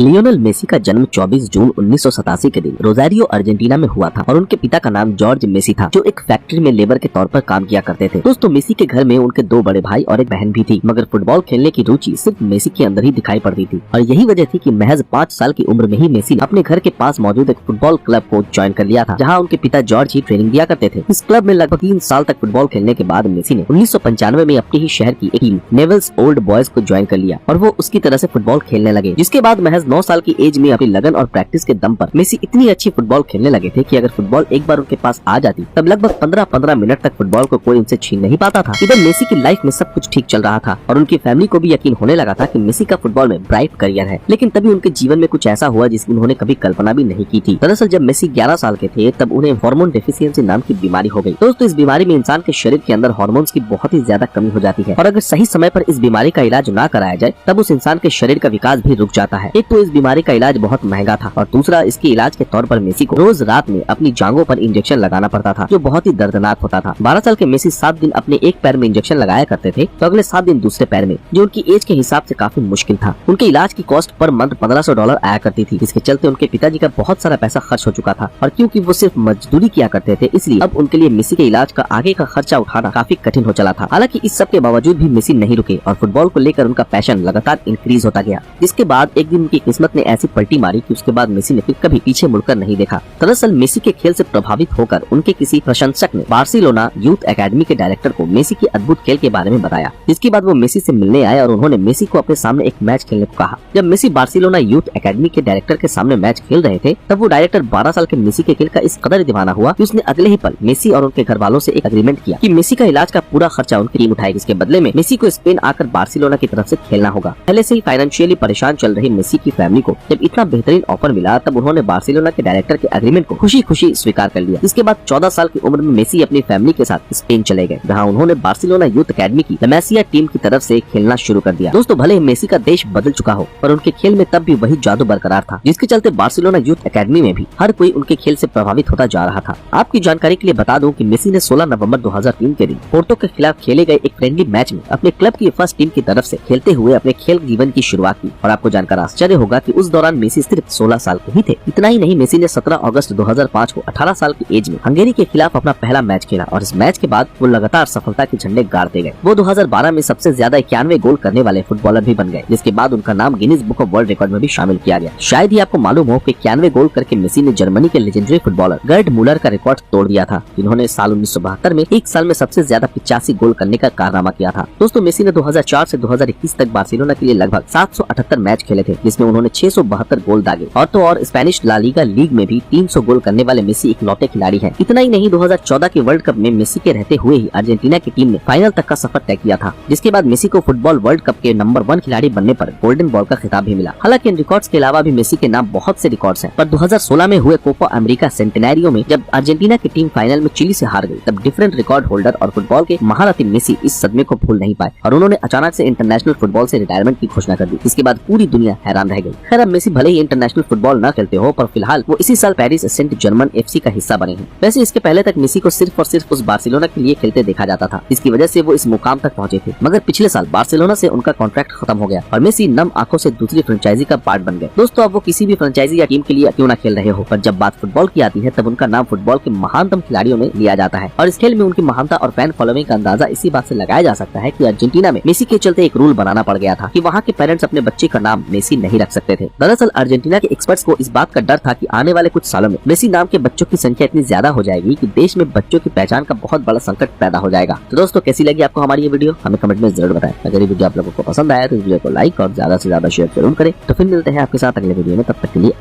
Lionel Messi का जन्म 24 जून 1987 के दिन रोजारियो अर्जेंटीना में हुआ था और उनके पिता का नाम जॉर्ज मेसी था, जो एक फैक्ट्री में लेबर के तौर पर काम किया करते थे। दोस्तों, मेसी के घर में उनके 2 बड़े भाई और एक बहन भी थी, मगर फुटबॉल खेलने की रुचि सिर्फ मेसी के अंदर ही दिखाई पड़ती थी और यही वजह थी कि महज 5 साल की उम्र में ही मेसी ने अपने घर के पास मौजूद एक फुटबॉल क्लब को ज्वाइन कर लिया था, जहाँ उनके पिता जॉर्ज ही ट्रेनिंग दिया करते थे। इस क्लब में लगभग 3 साल तक फुटबॉल खेलने के बाद मेसी ने 1995 में अपने ही शहर की एक टीम नेवल्स ओल्ड बॉयज को ज्वाइन कर लिया और वो उसकी तरह से फुटबॉल खेलने लगे। जिसके बाद महज 9 साल की एज में अपनी लगन और प्रैक्टिस के दम पर मेसी इतनी अच्छी फुटबॉल खेलने लगे थे कि अगर फुटबॉल एक बार उनके पास आ जाती तब लगभग 15-15 मिनट तक फुटबॉल को कोई उनसे छीन नहीं पाता था। इधर मेसी की लाइफ में सब कुछ ठीक चल रहा था और उनकी फैमिली को भी यकीन होने लगा था कि मेसी का फुटबॉल में ब्राइट करियर है। लेकिन तभी उनके जीवन में कुछ ऐसा हुआ जिसकी उन्होंने कभी कल्पना भी नहीं की थी। दरअसल जब मेसी 11 साल के थे तब उन्हें हार्मोन डेफिशिएंसी नाम की बीमारी हो गई। दोस्तों, इस बीमारी में इंसान के शरीर के अंदर हार्मोन्स की बहुत ही ज्यादा कमी हो जाती है और अगर सही समय पर इस बीमारी का इलाज न कराया जाए तब उस इंसान के शरीर का विकास भी रुक जाता है। एक तो इस बीमारी का इलाज बहुत महंगा था और दूसरा इसके इलाज के तौर पर मेसी को रोज रात में अपनी जांघों पर इंजेक्शन लगाना पड़ता था, जो बहुत ही दर्दनाक होता था। 12 साल के मेसी 7 दिन अपने एक पैर में इंजेक्शन लगाया करते थे तो अगले 7 दिन दूसरे पैर में, जो उनकी एज के हिसाब से काफी मुश्किल था। उनके इलाज की कॉस्ट पर मंथ $1500 आया करती थी। इसके चलते उनके पिताजी का बहुत सारा पैसा खर्च हो चुका था और क्योंकि वो सिर्फ मजदूरी किया करते थे, इसलिए अब उनके लिए मेसी के इलाज का आगे का खर्चा उठाना काफी कठिन हो चला था। हालांकि इस सब के बावजूद भी मेसी नहीं रुके और फुटबॉल को लेकर उनका पैशन लगातार इंक्रीज होता गया। जिसके बाद एक दिन उनकी किस्मत ने ऐसी पलटी मारी कि उसके बाद मेसी ने फिर कभी पीछे मुड़कर नहीं देखा। दरअसल मेसी के खेल से प्रभावित होकर उनके किसी प्रशंसक ने बार्सिलोना यूथ एकेडमी के डायरेक्टर को मेसी की अद्भुत खेल के बारे में बताया। जिसके बाद वो मेसी से मिलने आए और उन्होंने मेसी को अपने सामने एक मैच खेलने को कहा। जब मेसी बार्सिलोना यूथ एकेडमी के डायरेक्टर के सामने मैच खेल रहे थे तब वो डायरेक्टर 12 साल के मेसी के खेल का इस कदर दीवाना हुआ कि उसने अगले ही पल मेसी और उनके घर वालों से एक एग्रीमेंट किया कि मेसी का इलाज का पूरा खर्चा उनकी टीम उठाएगी। इसके बदले में मेसी को स्पेन आकर बार्सिलोना की तरफ से खेलना होगा। पहले से ही फाइनेंशियली परेशान चल रही मेसी की फैमिली को जब इतना बेहतरीन ऑफर मिला तब उन्होंने बार्सिलोना के डायरेक्टर के एग्रीमेंट को खुशी खुशी स्वीकार कर लिया। इसके बाद 14 साल की उम्र में मेसी अपनी फैमिली के साथ स्पेन चले गए, जहां उन्होंने बार्सिलोना यूथ एकेडमी की लमेसिया टीम की तरफ से खेलना शुरू कर दिया। दोस्तों, भले ही मेसी का देश बदल चुका हो पर उनके खेल में तब भी वही जादू बरकरार था, जिसके चलते बार्सिलोना यूथ एकेडमी में भी हर कोई उनके खेल से प्रभावित होता जा रहा था। आपकी जानकारी के लिए बता दूं कि मेसी ने 16 नवंबर 2003 के दिन पोर्टो के खिलाफ खेले गए एक फ्रेंडली मैच में अपने क्लब की फर्स्ट टीम की तरफ से खेलते हुए अपने खेल जीवन की शुरुआत की। और आपको जानकर आश्चर्य होगा कि उस दौरान मेसी सिर्फ 16 साल के ही थे। इतना ही नहीं, मेसी ने 17 अगस्त 2005 को 18 साल की एज में हंगेरी के खिलाफ अपना पहला मैच खेला और इस मैच के बाद वो लगातार सफलता के झंडे गाड़ते गए। वो 2012 में सबसे ज्यादा 91 गोल करने वाले फुटबॉलर भी बन गए, जिसके बाद उनका नाम Guinness book of world record में भी शामिल किया गया। शायद ही आपको मालूम हो कि 91 गोल करके मेसी ने जर्मनी के लेजेंडरी फुटबॉलर गर्ड मुलर का रिकॉर्ड तोड़ दिया था, जिन्होंने साल 1972 में एक साल में सबसे ज्यादा 85 गोल करने का कारनामा किया था। दोस्तों, मेसी ने 2004 से 2021 तक बार्सिलोना के लिए लगभग 778 मैच खेले थे, जिसमें उन्होंने 672 गोल दागे। और तो और स्पेनिश ला लीगा लीग में भी 300 गोल करने वाले मेसी इकलौते खिलाड़ी हैं। इतना ही नहीं, 2014 के वर्ल्ड कप में मेसी के रहते हुए ही अर्जेंटीना की टीम ने फाइनल तक का सफर तय किया था, जिसके बाद मेसी को फुटबॉल वर्ल्ड कप के नंबर 1 खिलाड़ी बनने पर गोल्डन बॉल का खिताब भी मिला। हालांकि इन रिकॉर्ड्स के अलावा भी मेसी के नाम बहुत से रिकॉर्ड्स हैं, पर 2016 में हुए कोपा अमेरिका सेंटेनरियो में जब अर्जेंटीना की टीम फाइनल में चिली से हार गई तब डिफरेंट रिकॉर्ड होल्डर और फुटबॉल के महारथी मेसी इस सदमे को भूल नहीं पाए और उन्होंने अचानक से इंटरनेशनल फुटबॉल से रिटायरमेंट की घोषणा कर दी। इसके बाद पूरी दुनिया हैरान रह गई। खैर, अब मेसी भले ही इंटरनेशनल फुटबॉल न खेलते हो पर फिलहाल वो इसी साल पेरिस सेंट जर्मन FC का हिस्सा बने हैं। वैसे इसके पहले तक मेसी को सिर्फ और सिर्फ उस बार्सिलोना के लिए खेलते देखा जाता था, इसकी वजह से वो इस मुकाम तक पहुंचे थे। मगर पिछले साल बार्सिलोना से उनका कॉन्ट्रैक्ट खत्म हो गया और मेसी नम आंखों से दूसरी फ्रेंचाइजी का पार्ट बन गए। दोस्तों, अब वो किसी भी फ्रेंचाइजी या टीम के लिए क्यों न खेल रहे हो, पर जब बात फुटबॉल की आती है तब उनका नाम फुटबॉल के महानतम खिलाड़ियों में लिया जाता है। और इस खेल में उनकी महानता और फैन फॉलोइंग का अंदाजा इसी बात से लगाया जा सकता है कि अर्जेंटीना में मेसी के चलते एक रूल बनाना पड़ गया था कि वहाँ के पेरेंट्स अपने बच्चे का नाम मेसी नहीं रख सकते थे। दरअसल अर्जेंटीना के एक्सपर्ट्स को इस बात का डर था कि आने वाले कुछ सालों में मेसी नाम के बच्चों की संख्या इतनी ज्यादा हो जाएगी कि देश में बच्चों की पहचान का बहुत बड़ा संकट पैदा हो जाएगा। तो दोस्तों, कैसी लगी आपको हमारी ये वीडियो, हमें कमेंट में जरूर बताएं। अगर ये वीडियो आप लोगों को पसंद आया तो इस वीडियो को लाइक और ज्यादा से ज्यादा शेयर जरूर करें। तो फिर मिलते हैं आपके साथ अगले वीडियो में, तब तक के लिए।